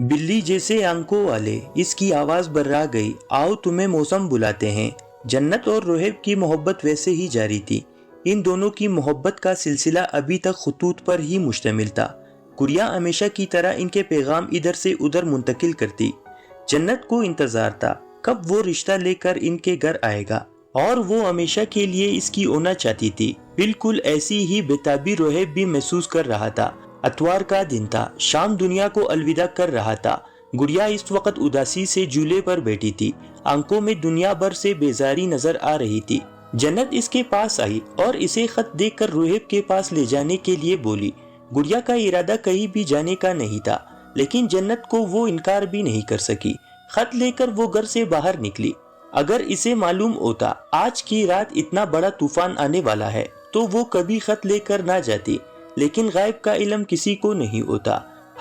बिल्ली जैसे आंखों वाले, इसकी आवाज बर्रा गई, आओ तुम्हें मौसम बुलाते हैं। जन्नत और रोहेब की मोहब्बत वैसे ही जारी थी। इन दोनों की मोहब्बत का सिलसिला अभी तक खतूत पर ही मुश्तमिल था। गुड़िया हमेशा की तरह इनके पैगाम इधर से उधर मुंतकिल करती। जन्नत को इंतजार था कब वो रिश्ता लेकर इनके घर आएगा, और वो हमेशा के लिए इसकी होना चाहती थी। बिल्कुल ऐसी ही बेताबी रोहेब भी महसूस कर रहा था। अतवार का दिन था, शाम दुनिया को अलविदा कर रहा था। गुड़िया इस वक्त उदासी से झूले पर बैठी थी, आंखों में दुनिया भर से बेजारी नजर आ रही थी। जन्नत इसके पास आई और इसे खत देकर रोहेब के पास ले जाने के लिए बोली। गुड़िया का इरादा कहीं भी जाने का नहीं था, लेकिन जन्नत को वो इनकार भी नहीं कर सकी। खत लेकर वो घर से बाहर निकली। अगर इसे मालूम होता आज की रात इतना बड़ा तूफान आने वाला है तो वो कभी खत लेकर ना जाती, लेकिन गायब का इल्म किसी को नहीं होता।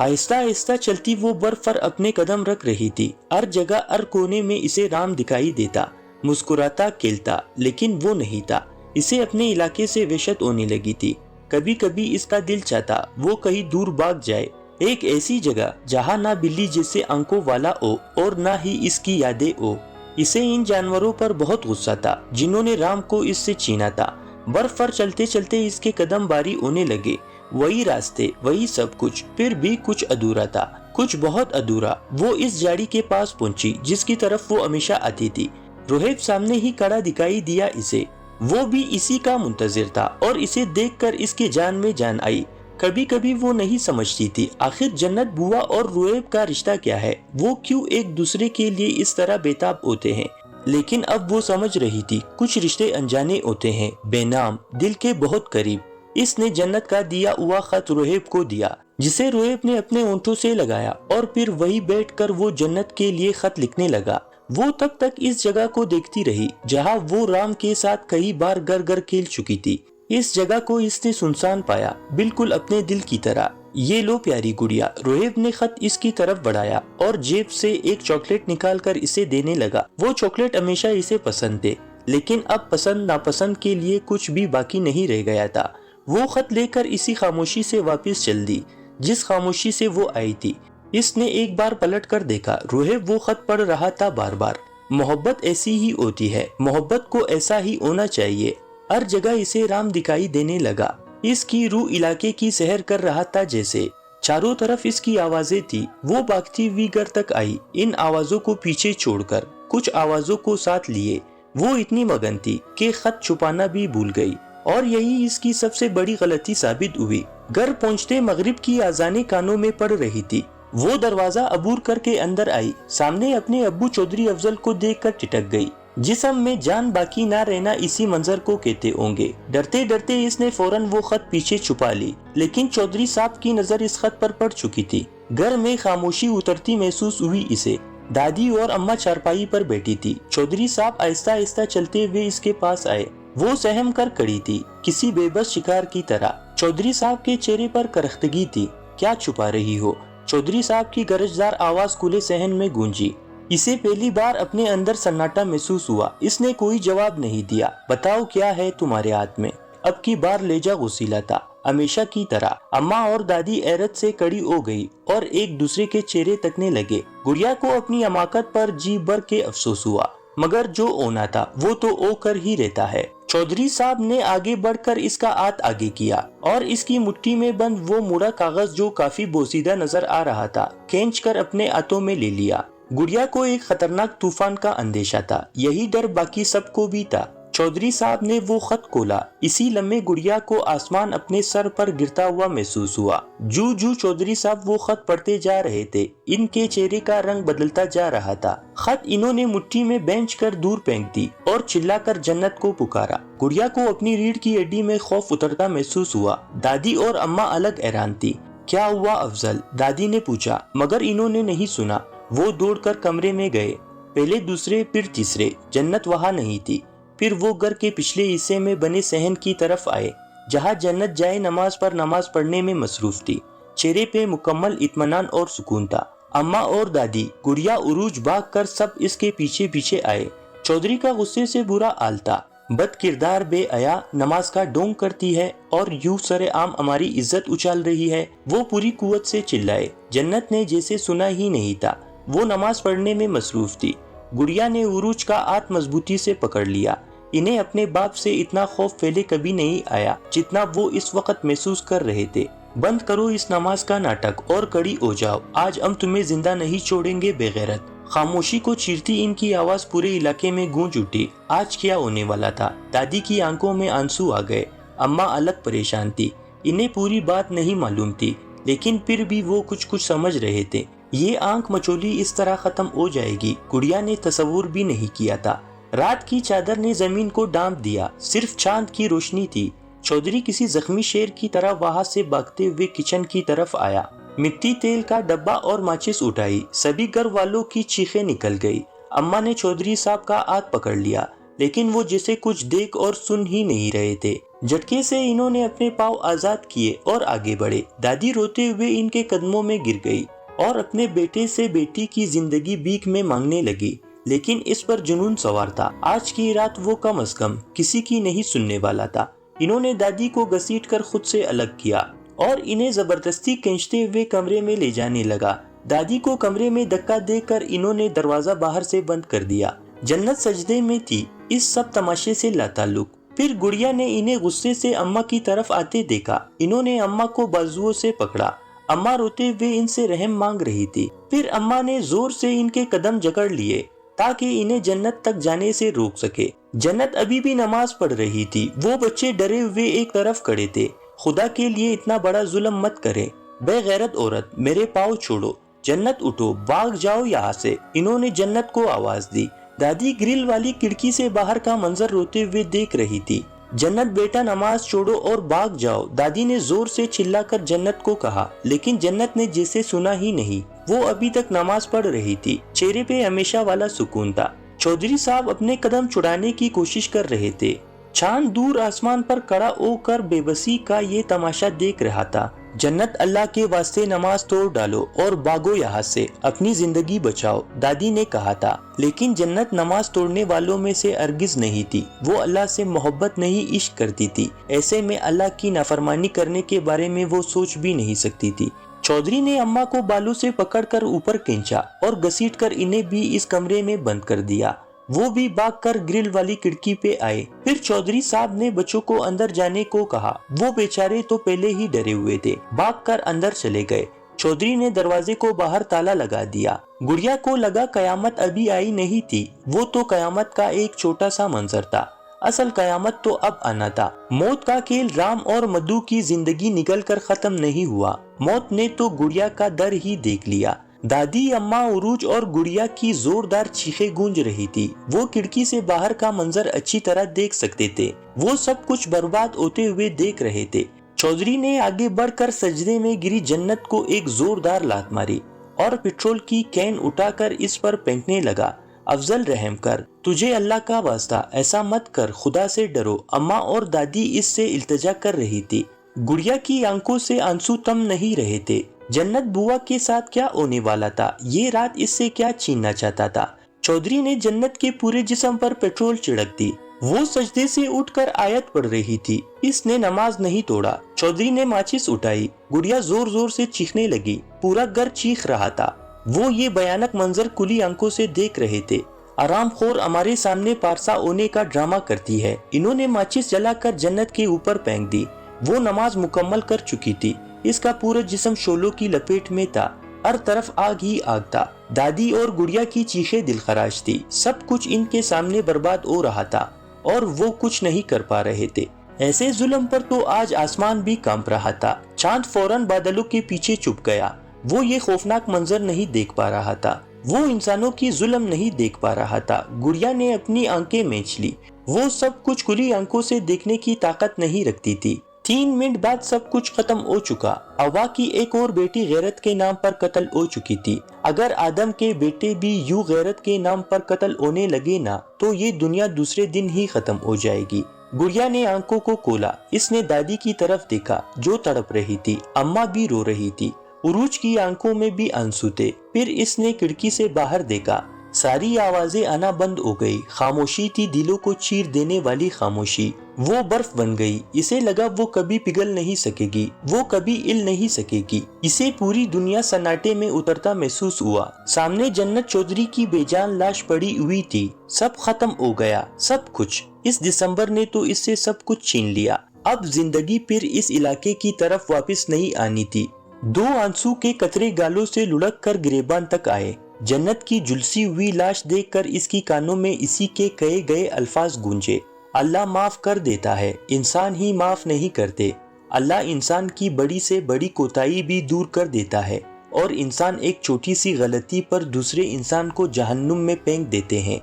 आहिस्ता आहिस्ता चलती वो बर्फ पर अपने कदम रख रही थी। हर जगह हर कोने में इसे राम दिखाई देता, मुस्कुराता खेलता, लेकिन वो नहीं था। इसे अपने इलाके से वहशत होने लगी थी। कभी कभी इसका दिल चाहता वो कहीं दूर भाग जाए, एक ऐसी जगह जहाँ ना बिल्ली जैसे आंखों वाला हो और ना ही इसकी यादें हो। इसे इन जानवरों पर बहुत गुस्सा था जिन्होंने राम को इससे छीना था। बर्फ पर चलते चलते इसके कदम भारी होने लगे। वही रास्ते, वही सब कुछ, फिर भी कुछ अधूरा था, कुछ बहुत अधूरा। वो इस झाड़ी के पास पहुंची जिसकी तरफ वो हमेशा आती थी। रोहेब सामने ही खड़ा दिखाई दिया इसे। वो भी इसी का मुंतजिर था और इसे देखकर इसके जान में जान आई। कभी कभी वो नहीं समझती थी आखिर जन्नत बुआ और रोहेब का रिश्ता क्या है, वो क्यों एक दूसरे के लिए इस तरह बेताब होते हैं। लेकिन अब वो समझ रही थी कुछ रिश्ते अनजाने होते हैं, बेनाम, दिल के बहुत करीब। इसने जन्नत का दिया हुआ खत रोहेब को दिया, जिसे रोहेब ने अपने होंठों से लगाया, और फिर वही बैठकर वो जन्नत के लिए खत लिखने लगा। वो तब तक इस जगह को देखती रही जहाँ वो राम के साथ कई बार घर घर खेल चुकी थी। इस जगह को इसने सुनसान पाया, बिल्कुल अपने दिल की तरह। ये लो प्यारी गुड़िया। रोहेब ने खत इसकी तरफ बढ़ाया और जेब से एक चॉकलेट निकालकर इसे देने लगा। वो चॉकलेट हमेशा इसे पसंद थे, लेकिन अब पसंद नापसंद के लिए कुछ भी बाकी नहीं रह गया था। वो खत लेकर इसी खामोशी से वापस चल दी जिस खामोशी से वो आई थी। इसने एक बार पलट कर देखा, रोहेब वो खत पढ़ रहा था बार बार। मोहब्बत ऐसी ही होती है, मोहब्बत को ऐसा ही होना चाहिए। हर जगह इसे राम दिखाई देने लगा। इसकी रूह इलाके की सैर कर रहा था जैसे। चारों तरफ इसकी आवाजें थी। वो भागती हुई घर तक आई, इन आवाजों को पीछे छोड़कर, कुछ आवाजों को साथ लिए। वो इतनी मगन थी कि खत छुपाना भी भूल गई, और यही इसकी सबसे बड़ी गलती साबित हुई। घर पहुंचते मगरिब की आजानें कानों में पड़ रही थी। वो दरवाजा अबूर करके अंदर आई। सामने अपने अब्बू चौधरी अफजल को देखकर टिटक गई। जिस्म में जान बाकी ना रहना इसी मंजर को कहते होंगे। डरते डरते इसने फौरन वो खत पीछे छुपा ली, लेकिन चौधरी साहब की नजर इस खत पर पड़ चुकी थी। घर में खामोशी उतरती महसूस हुई इसे। दादी और अम्मा चारपाई पर बैठी थी। चौधरी साहब आहिस्ता आहिस्ता चलते हुए इसके पास आए। वो सहम कर खड़ी थी, किसी बेबस शिकार की तरह। चौधरी साहब के चेहरे पर करख्तगी थी। क्या छुपा रही हो? चौधरी साहब की गरजदार आवाज खुले सहन में गूंजी। इसे पहली बार अपने अंदर सन्नाटा महसूस हुआ। इसने कोई जवाब नहीं दिया। बताओ क्या है तुम्हारे हाथ में? अब की बार लेजा गुस्सीला था, हमेशा की तरह। अम्मा और दादी हैरत से कड़ी हो गई और एक दूसरे के चेहरे तकने लगे। गुड़िया को अपनी अमाकत पर जी भर के अफसोस हुआ, मगर जो होना था वो तो होकर ही रहता है। चौधरी साहब ने आगे बढ़कर इसका हाथ आगे किया और इसकी मुट्ठी में बंद वो मुड़ा कागज, जो काफी बोसीदा नजर आ रहा था, खींच कर अपने हाथों में ले लिया। गुड़िया को एक खतरनाक तूफान का अंदेशा था। यही डर बाकी सबको भी था। चौधरी साहब ने वो खत खोला। इसी लम्हे गुड़िया को आसमान अपने सर पर गिरता हुआ महसूस हुआ। जू जू चौधरी साहब वो खत पढ़ते जा रहे थे, इनके चेहरे का रंग बदलता जा रहा था। खत इन्होंने मुट्ठी में बेंच कर दूर फेंक दी और चिल्लाकर जन्नत को पुकारा। गुड़िया को अपनी रीढ़ की हड्डी में खौफ उतरता महसूस हुआ। दादी और अम्मा अलग हैरान थी। क्या हुआ अफजल? दादी ने पूछा, मगर इन्होंने नहीं सुना। वो दौड़कर कमरे में गए। पहले दूसरे फिर तीसरे। जन्नत वहाँ नहीं थी। फिर वो घर के पिछले हिस्से में बने सहन की तरफ आए, जहाँ जन्नत जाए नमाज पर नमाज पढ़ने में मसरूफ थी। चेहरे पे मुकम्मल इत्मीनान और सुकून था। अम्मा और दादी, गुड़िया, उरूज भाग कर सब इसके पीछे पीछे आए। चौधरी का गुस्से से बुरा हाल था, बद किरदार बेअया नमाज का ढोंग करती है और यूं सरे आम हमारी इज्जत उछाल रही है। वो पूरी कुव्वत से चिल्लाए। जन्नत ने जैसे सुना ही नहीं था। वो नमाज पढ़ने में मसरूफ थी। गुड़िया ने उरूज का हाथ मजबूती से पकड़ लिया। इन्हें अपने बाप से इतना खौफ पहले कभी नहीं आया जितना वो इस वक्त महसूस कर रहे थे। बंद करो इस नमाज का नाटक और कड़ी हो जाओ, आज हम तुम्हें जिंदा नहीं छोड़ेंगे बेगैरत। खामोशी को चीरती इनकी आवाज पूरे इलाके में गूंज उठी। आज क्या होने वाला था? दादी की आंखों में आंसू आ गए। अम्मा अलग परेशान थी। इन्हें पूरी बात नहीं मालूम थी, लेकिन फिर भी वो कुछ कुछ समझ रहे थे। ये आंख मचोली इस तरह खत्म हो जाएगी गुड़िया ने तस्वुर भी नहीं किया था। रात की चादर ने जमीन को ढांप दिया, सिर्फ चांद की रोशनी थी। चौधरी किसी जख्मी शेर की तरह वहां से भागते हुए किचन की तरफ आया। मिट्टी तेल का डब्बा और माचिस उठाई। सभी घर वालों की चीखें निकल गई। अम्मा ने चौधरी साहब का हाथ पकड़ लिया, लेकिन वो जैसे कुछ देख और सुन ही नहीं रहे थे। झटके से इन्होंने अपने पाँव आजाद किए और आगे बढ़े। दादी रोते हुए इनके कदमों में गिर गई और अपने बेटे से बेटी की जिंदगी भीख में मांगने लगी, लेकिन इस पर जुनून सवार था। आज की रात वो कम अज कम किसी की नहीं सुनने वाला था। इन्होंने दादी को घसीट कर खुद से अलग किया और इन्हें जबरदस्ती खींचते हुए कमरे में ले जाने लगा। दादी को कमरे में धक्का देकर इन्होंने दरवाजा बाहर से बंद कर दिया। जन्नत सजदे में थी, इस सब तमाशे से लाताल्लुक। फिर गुड़िया ने इन्हें गुस्से से अम्मा की तरफ आते देखा। इन्होंने अम्मा को बाजुओं से पकड़ा। अम्मा रोते हुए इनसे रहम मांग रही थी। फिर अम्मा ने जोर से इनके कदम जकड़ लिए ताकि इन्हें जन्नत तक जाने से रोक सके। जन्नत अभी भी नमाज पढ़ रही थी। वो बच्चे डरे हुए एक तरफ खड़े थे। खुदा के लिए इतना बड़ा जुल्म मत करें, बेगैरत औरत, मेरे पाँव छोड़ो। जन्नत उठो, भाग जाओ यहाँ से। इन्होंने जन्नत को आवाज दी। दादी ग्रिल वाली खिड़की से बाहर का मंजर रोते हुए देख रही थी। जन्नत बेटा नमाज छोड़ो और भाग जाओ, दादी ने जोर से चिल्लाकर जन्नत को कहा, लेकिन जन्नत ने जैसे सुना ही नहीं। वो अभी तक नमाज पढ़ रही थी। चेहरे पे हमेशा वाला सुकून था। चौधरी साहब अपने कदम छुड़ाने की कोशिश कर रहे थे। चांद दूर आसमान पर खड़ा होकर बेबसी का ये तमाशा देख रहा था। जन्नत, अल्लाह के वास्ते नमाज तोड़ डालो और भागो यहाँ से, अपनी जिंदगी बचाओ, दादी ने कहा था। लेकिन जन्नत नमाज तोड़ने वालों में से अर्गिज नहीं थी। वो अल्लाह से मोहब्बत नहीं इश्क करती थी। ऐसे में अल्लाह की नाफरमानी करने के बारे में वो सोच भी नहीं सकती थी। चौधरी ने अम्मा को बालों से पकड़कर ऊपर खींचा और घसीटकर इन्हें भी इस कमरे में बंद कर दिया। वो भी भागकर ग्रिल वाली खिड़की पे आए। फिर चौधरी साहब ने बच्चों को अंदर जाने को कहा। वो बेचारे तो पहले ही डरे हुए थे, भागकर अंदर चले गए। चौधरी ने दरवाजे को बाहर ताला लगा दिया। गुड़िया को लगा कयामत अभी आई नहीं थी। वो तो कयामत का एक छोटा सा मंजर था। असल कयामत तो अब आना था। मौत का खेल राम और मधु की जिंदगी निकल कर खत्म नहीं हुआ। मौत ने तो गुड़िया का दर ही देख लिया। दादी, अम्मा, उरूज और गुड़िया की जोरदार चीखें गूंज रही थी। वो खिड़की से बाहर का मंजर अच्छी तरह देख सकते थे। वो सब कुछ बर्बाद होते हुए देख रहे थे। चौधरी ने आगे बढ़कर सजदे में गिरी जन्नत को एक जोरदार लात मारी और पेट्रोल की कैन उठाकर इस पर फेंकने लगा। अफजल, रहम कर, तुझे अल्लाह का वास्ता ऐसा मत कर, खुदा से डरो। अम्मा और दादी इससे इल्तिजा कर रही थी। गुड़िया की आंखों से आंसू थम नहीं रहे थे। जन्नत बुआ के साथ क्या होने वाला था? ये रात इससे क्या छीनना चाहता था? चौधरी ने जन्नत के पूरे जिस्म पर पेट्रोल छिड़क दी। वो सजदे से उठकर आयत पढ़ रही थी। इसने नमाज नहीं तोड़ा। चौधरी ने माचिस उठाई। गुड़िया जोर जोर से चीखने लगी। पूरा घर चीख रहा था। वो ये भयानक मंजर खुली आंखों से देख रहे थे। आरामखोर हमारे सामने पारसा होने का ड्रामा करती है। इन्होंने माचिस जलाकर जन्नत के ऊपर फेंक दी। वो नमाज मुकम्मल कर चुकी थी। इसका पूरा जिस्म शोलों की लपेट में था। हर तरफ आग ही आग था। दादी और गुड़िया की चीखें दिलखराश थी। सब कुछ इनके सामने बर्बाद हो रहा था और वो कुछ नहीं कर पा रहे थे। ऐसे जुल्म पर तो आज आसमान भी कांप रहा था। चांद फौरन बादलों के पीछे छुप गया। वो ये खौफनाक मंजर नहीं देख पा रहा था। वो इंसानों की जुल्म नहीं देख पा रहा था। गुड़िया ने अपनी आंखें मींच ली। वो सब कुछ खुली आंखों से देखने की ताकत नहीं रखती थी। 3 मिनट बाद सब कुछ खत्म हो चुका। हवा की एक और बेटी गैरत के नाम पर कत्ल हो चुकी थी। अगर आदम के बेटे भी यूं गैरत के नाम पर कत्ल होने लगे ना, तो ये दुनिया दूसरे दिन ही खत्म हो जाएगी। गुड़िया ने आंखों को खोला। इसने दादी की तरफ देखा जो तड़प रही थी। अम्मा भी रो रही थी। उरूज की आंखों में भी आंसू थे। फिर इसने खिड़की से बाहर देखा। सारी आवाजें आना बंद हो गई। खामोशी थी दिलों को चीर देने वाली खामोशी। वो बर्फ बन गई। इसे लगा वो कभी पिघल नहीं सकेगी, वो कभी हिल नहीं सकेगी। इसे पूरी दुनिया सन्नाटे में उतरता महसूस हुआ। सामने जन्नत चौधरी की बेजान लाश पड़ी हुई थी। सब खत्म हो गया, सब कुछ। इस दिसंबर ने तो इससे सब कुछ छीन लिया। अब जिंदगी फिर इस इलाके की तरफ वापस नहीं आनी थी। 2 आंसू के कतरे गालों से लुढ़क कर गिरेबान तक आए। जन्नत की झुलसी हुई लाश देखकर इसकी कानों में इसी के कहे गए अल्फाज गूंजे। अल्लाह माफ कर देता है, इंसान ही माफ नहीं करते। अल्लाह इंसान की बड़ी से बड़ी कोताही भी दूर कर देता है और इंसान एक छोटी सी गलती पर दूसरे इंसान को जहन्नुम में फेंक देते हैं।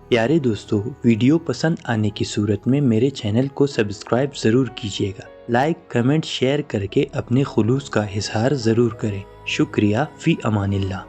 प्यारे दोस्तों, वीडियो पसंद आने की सूरत में मेरे चैनल को सब्सक्राइब ज़रूर कीजिएगा। लाइक, कमेंट, शेयर करके अपने खुलूस का इजहार ज़रूर करें। शुक्रिया। फ़ी अमानिल्लाह।